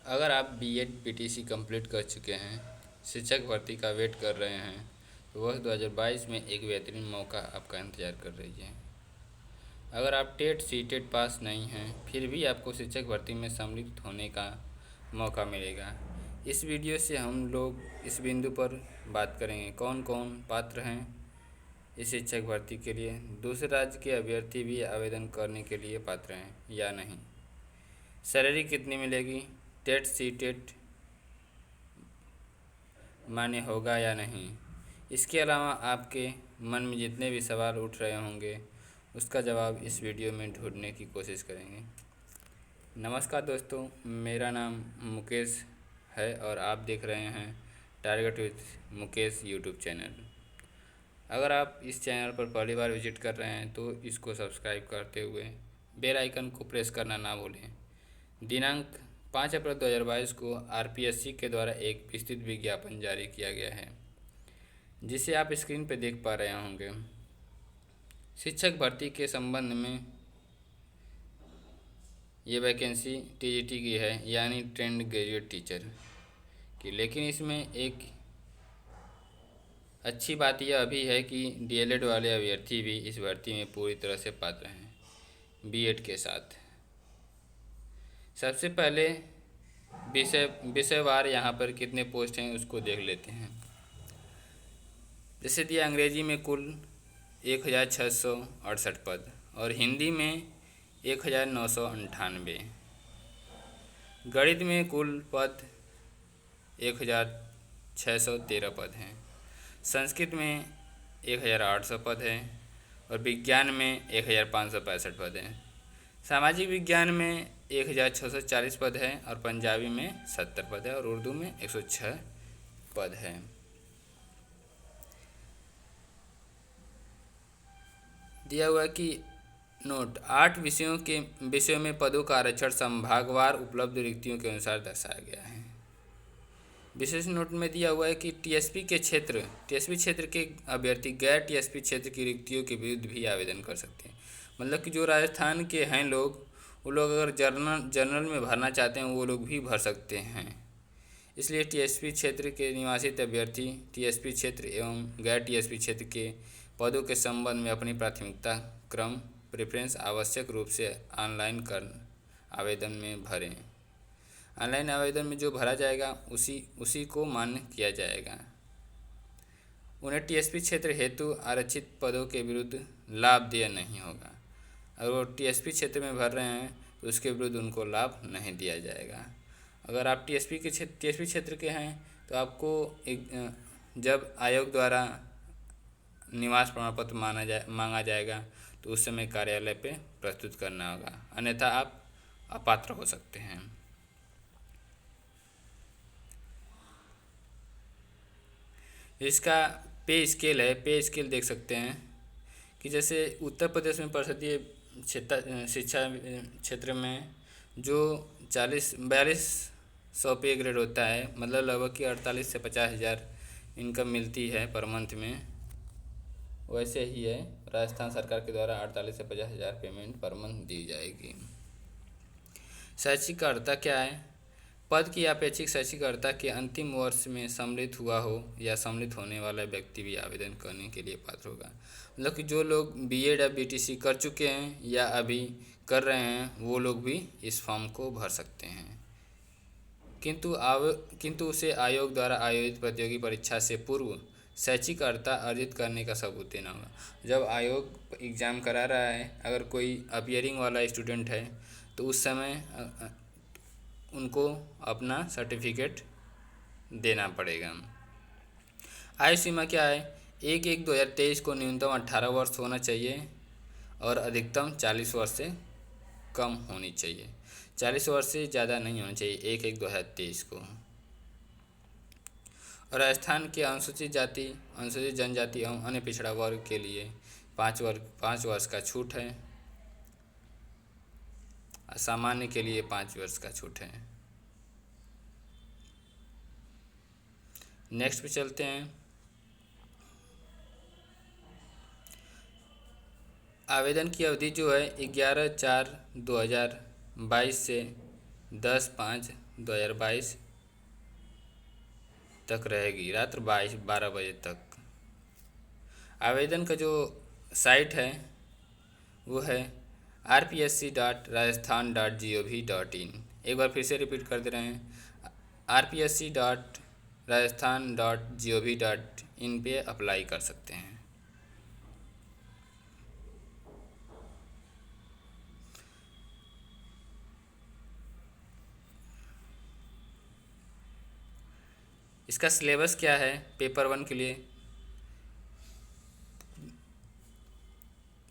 अगर आप BEd PTC complete कर चुके हैं, शिक्षक भर्ती का वेट कर रहे हैं, तो वह 2022 में एक बेहतरीन मौका आपका इंतज़ार कर रही है। अगर आप टेट सीटेट पास नहीं हैं, फिर भी आपको शिक्षक भर्ती में सम्मिलित होने का मौका मिलेगा। इस वीडियो से हम लोग इस बिंदु पर बात करेंगे कौन कौन पात्र हैं इस शिक्षक भर्ती के लिए, दूसरे राज्य के अभ्यर्थी भी आवेदन करने के लिए पात्र हैं या नहीं, सैलरी कितनी मिलेगी, टेट सीटेट मान्य होगा या नहीं। इसके अलावा आपके मन में जितने भी सवाल उठ रहे होंगे उसका जवाब इस वीडियो में ढूंढने की कोशिश करेंगे। नमस्कार दोस्तों, मेरा नाम मुकेश है और आप देख रहे हैं target with Mukesh YouTube channel. अगर आप इस चैनल पर पहली बार विजिट कर रहे हैं तो इसको सब्सक्राइब करते हुए बेल आइकन को प्रेस करना ना भूलें। दिनांक 5 अप्रैल 2022 को आरपीएससी के द्वारा एक विस्तृत विज्ञापन जारी किया गया है, जिसे आप स्क्रीन पर देख पा रहे होंगे। शिक्षक भर्ती के संबंध में ये वैकेंसी टीजीटी की है, यानी ट्रेंड ग्रेजुएट टीचर की। लेकिन इसमें एक अच्छी बात यह भी है कि डीएलएड वाले अभ्यर्थी भी इस भर्ती में पूरी तरह से पात्र हैं बीएड के साथ। सबसे पहले विषयवार यहाँ पर कितने पोस्ट हैं उसको देख लेते हैं। जैसे दिया अंग्रेजी में कुल 1668 पद और हिंदी में 1998, गणित में कुल पद 1613 पद हैं, संस्कृत में 1800 पद हैं और विज्ञान में 1565 पद हैं, सामाजिक विज्ञान में 1640 पद है और पंजाबी में 70 पद है और उर्दू में 106 पद है। दिया हुआ कि नोट 8 विषयों में पदों का आरक्षण संभागवार उपलब्ध रिक्तियों के अनुसार दर्शाया गया है। विशेष नोट में दिया हुआ है कि टीएसपी क्षेत्र के अभ्यर्थी गैर टीएसपी क्षेत्र की रिक्तियों के विरुद्ध भी आवेदन कर सकते हैं। मतलब कि जो राजस्थान के हैं लोग, वो लोग अगर जनरल में भरना चाहते हैं वो लोग भी भर सकते हैं। इसलिए टीएसपी क्षेत्र के निवासित अभ्यर्थी टीएसपी क्षेत्र एवं गैर टीएसपी क्षेत्र के पदों के संबंध में अपनी प्राथमिकता क्रम प्रेफरेंस आवश्यक रूप से ऑनलाइन कर आवेदन में भरें। ऑनलाइन आवेदन में जो भरा जाएगा उसी को मान्य किया जाएगा। उन्हें टीएसपी क्षेत्र हेतु आरक्षित पदों के विरुद्ध लाभ देय नहीं होगा। अगर वो टीएसपी क्षेत्र में भर रहे हैं तो उसके विरुद्ध उनको लाभ नहीं दिया जाएगा। अगर आप टीएसपी क्षेत्र के हैं तो आपको जब आयोग द्वारा निवास प्रमाण पत्र मांगा जाएगा तो उस समय कार्यालय पे प्रस्तुत करना होगा, अन्यथा आप अपात्र हो सकते हैं। इसका पे स्केल है, पे स्केल देख सकते हैं कि जैसे उत्तर प्रदेश में परिषदीय शिक्षा क्षेत्र में जो 4200 पे ग्रेड होता है, मतलब लगभग कि 48 से 50 हज़ार इनकम मिलती है पर मंथ में, वैसे ही है राजस्थान सरकार के द्वारा 48 से 50 हज़ार पेमेंट पर मंथ दी जाएगी। शैक्षिक अर्हता क्या है? पद की अपेक्षित शैक्षिक अर्हता के अंतिम वर्ष में सम्मिलित हुआ हो या सम्मिलित होने वाला व्यक्ति भी आवेदन करने के लिए पात्र होगा। मतलब कि जो लोग बीएड या बीटीसी कर चुके हैं या अभी कर रहे हैं वो लोग भी इस फॉर्म को भर सकते हैं, किंतु उसे आयोग द्वारा आयोजित प्रतियोगी परीक्षा से पूर्व शैक्षिक अर्हता अर्जित करने का सबूत देना होगा। जब आयोग एग्ज़ाम करा रहा है, अगर कोई अपियरिंग वाला स्टूडेंट है तो उस समय उनको अपना सर्टिफिकेट देना पड़ेगा। आयु सीमा क्या है? 1/1/2023 को न्यूनतम 18 वर्ष होना चाहिए और अधिकतम 40 वर्ष से कम होनी चाहिए। 40 वर्ष से ज़्यादा नहीं होना चाहिए 1/1/2023 को। और राजस्थान के अनुसूचित जाति, अनुसूचित जनजाति एवं अन्य पिछड़ा वर्ग के लिए 5 वर्ष का छूट है। सामान्य के लिए 5 वर्ष का छूट है। नेक्स्ट पे चलते हैं। आवेदन की अवधि जो है 11/4/2022 से 2022 तक रहेगी, रात्र 12 बजे तक। आवेदन का जो साइट है वो है rpsc.rajasthan.gov.in। एक बार फिर से रिपीट कर दे रहे हैं, rpsc.rajasthan.gov.in पे अप्लाई कर सकते हैं। इसका सिलेबस क्या है पेपर 1 के लिए?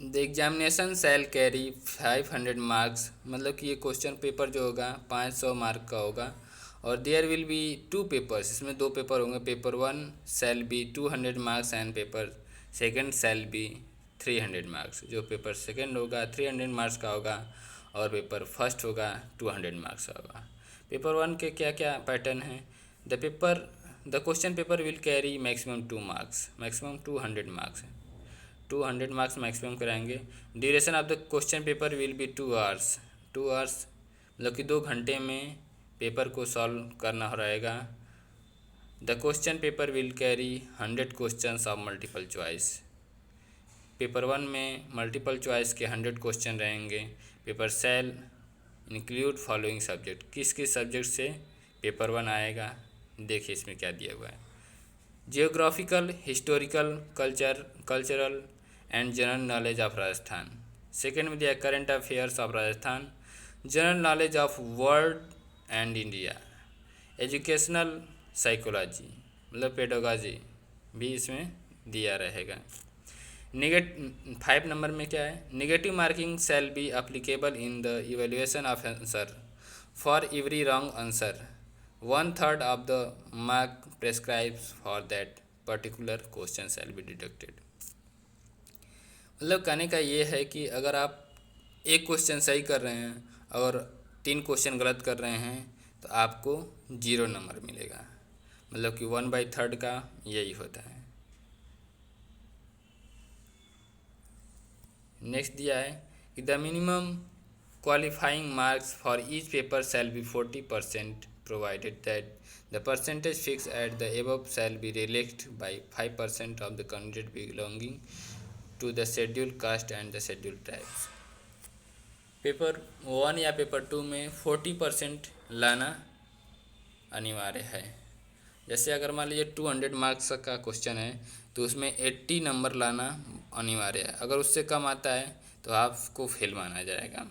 The examination shall carry 500 marks, मतलब कि ये क्वेश्चन पेपर जो होगा 500 मार्क का होगा। और देयर विल बी 2 पेपर्स, इसमें 2 पेपर होंगे। Paper 1 shall be 200 marks and paper second shall be 300 marks. जो पेपर सेकंड होगा 300 मार्क्स का होगा और पेपर फर्स्ट होगा 200 मार्क्स का होगा। पेपर 1 के क्या क्या पैटर्न हैं? The question paper will carry maximum 2 marks, maximum 200 marks है, 200 मार्क्स मैक्सिमम कराएंगे। Duration of the question paper will be 2 hours, 2 hours मतलब कि 2 घंटे में पेपर को सॉल्व करना रहेगा। The question paper will carry 100 questions of multiple choice. Paper 1 में मल्टीपल चॉइस के 100 क्वेश्चन रहेंगे। Paper shall include following subject, किस किस सब्जेक्ट से पेपर 1 आएगा? देखिए इसमें क्या दिया हुआ है। Geographical, historical, cultural and general knowledge of Rajasthan. Second में दिया current affairs of Rajasthan, general knowledge of world and India, educational psychology मतलब पेडोलॉजी भी इसमें दिया रहेगा। 5 नंबर में क्या है? Negative marking shall B applicable in the evaluation of answer for every wrong answer, 1/3 of the mark prescribed for that particular question shall be deducted। मतलब कहने का ये है कि अगर आप एक क्वेश्चन सही कर रहे हैं और 3 क्वेश्चन गलत कर रहे हैं तो आपको 0 नंबर मिलेगा, मतलब कि 1/3 का यही होता है। नेक्स्ट दिया है कि the minimum qualifying marks for each paper shall be 40%, provided that the percentage fixed at the above shall be relaxed by 5% of the candidate belonging to the scheduled caste and the scheduled tribes। Paper 1 या paper 2 में 40% लाना अनिवार्य है। जैसे अगर मान लीजिए 200 marks का क्वेश्चन है तो उसमें 80 नंबर लाना अनिवार्य है, अगर उससे कम आता है तो आपको फेल माना जाएगा।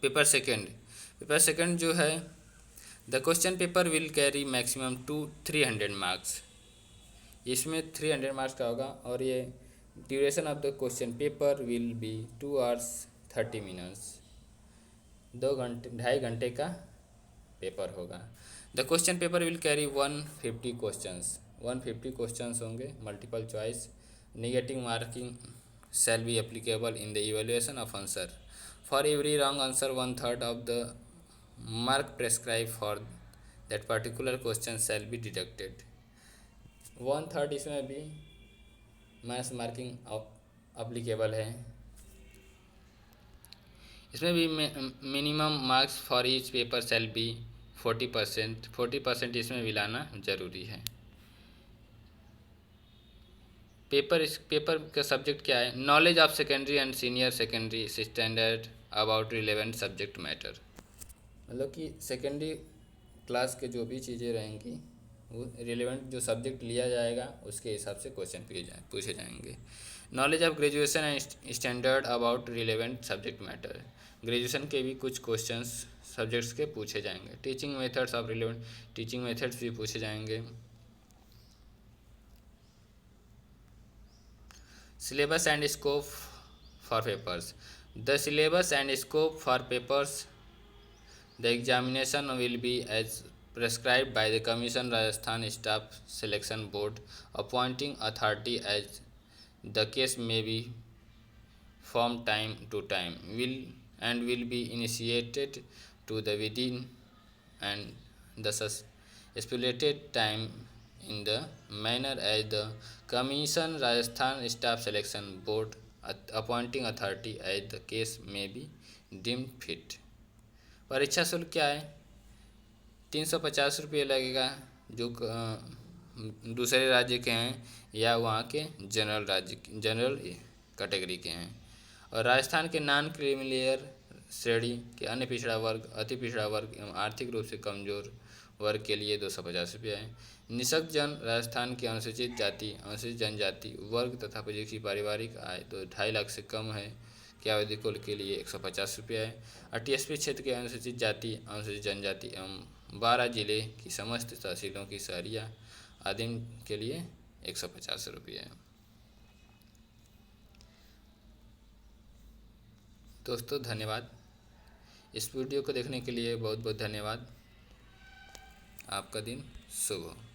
पेपर सेकंड जो है, the question paper will carry maximum 300 marks, इसमें 300 मार्क्स का होगा। और ये duration of the question paper will be 2 hours 30 minutes, 2.5 घंटे का पेपर होगा। The question paper will carry 150 questions, 150 questions होंगे multiple choice. Negative marking shall be applicable in the evaluation of answer for every wrong answer, 1/3 of the mark prescribe for that particular question shall be deducted. 1/3 इसमें भी minus marking applicable है। इसमें भी minimum marks for each paper shall be 40%, 40% इसमें भी लाना जरूरी है। पेपर का सब्जेक्ट क्या है? Knowledge of secondary and senior secondary standard about relevant subject matter, मतलब कि सेकेंडरी क्लास के जो भी चीज़ें रहेंगी वो रिलेवेंट जो सब्जेक्ट लिया जाएगा उसके हिसाब से क्वेश्चन पूछे जाएंगे। Knowledge of graduation and standard about relevant subject matter, graduation के भी कुछ क्वेश्चंस सब्जेक्ट्स के पूछे जाएंगे। Teaching methods of relevant, teaching methods भी पूछे जाएंगे। Syllabus and scope for papers, the syllabus and scope for papers the examination will be as prescribed by the Commission Rajasthan Staff Selection Board appointing authority as the case may be from time to time will be initiated to the within and the stipulated time in the manner as the Commission Rajasthan Staff Selection Board appointing authority as the case may be deemed fit। परीक्षा शुल्क क्या है? ₹350 लगेगा जो दूसरे राज्य के हैं या वहाँ के जनरल कैटेगरी के हैं। और राजस्थान के नॉन क्रीमिलेयर श्रेणी के अन्य पिछड़ा वर्ग, अति पिछड़ा वर्ग एवं आर्थिक रूप से कमजोर वर्ग के लिए ₹250 है। निःशक्त जन राजस्थान के अनुसूचित जाति, अनुसूचित जनजाति वर्ग तथा जिसकी पारिवारिक आय 2.5 लाख से कम है के आवेदक कुल के लिए ₹150 है। और टीएसपी क्षेत्र के अनुसूचित जाति, अनुसूचित जनजाति एवं 12 जिले की समस्त तहसीलों की शहरिया आदिम के लिए ₹150 है। दोस्तों धन्यवाद। इस वीडियो को देखने के लिए बहुत बहुत धन्यवाद। आपका दिन शुभ हो।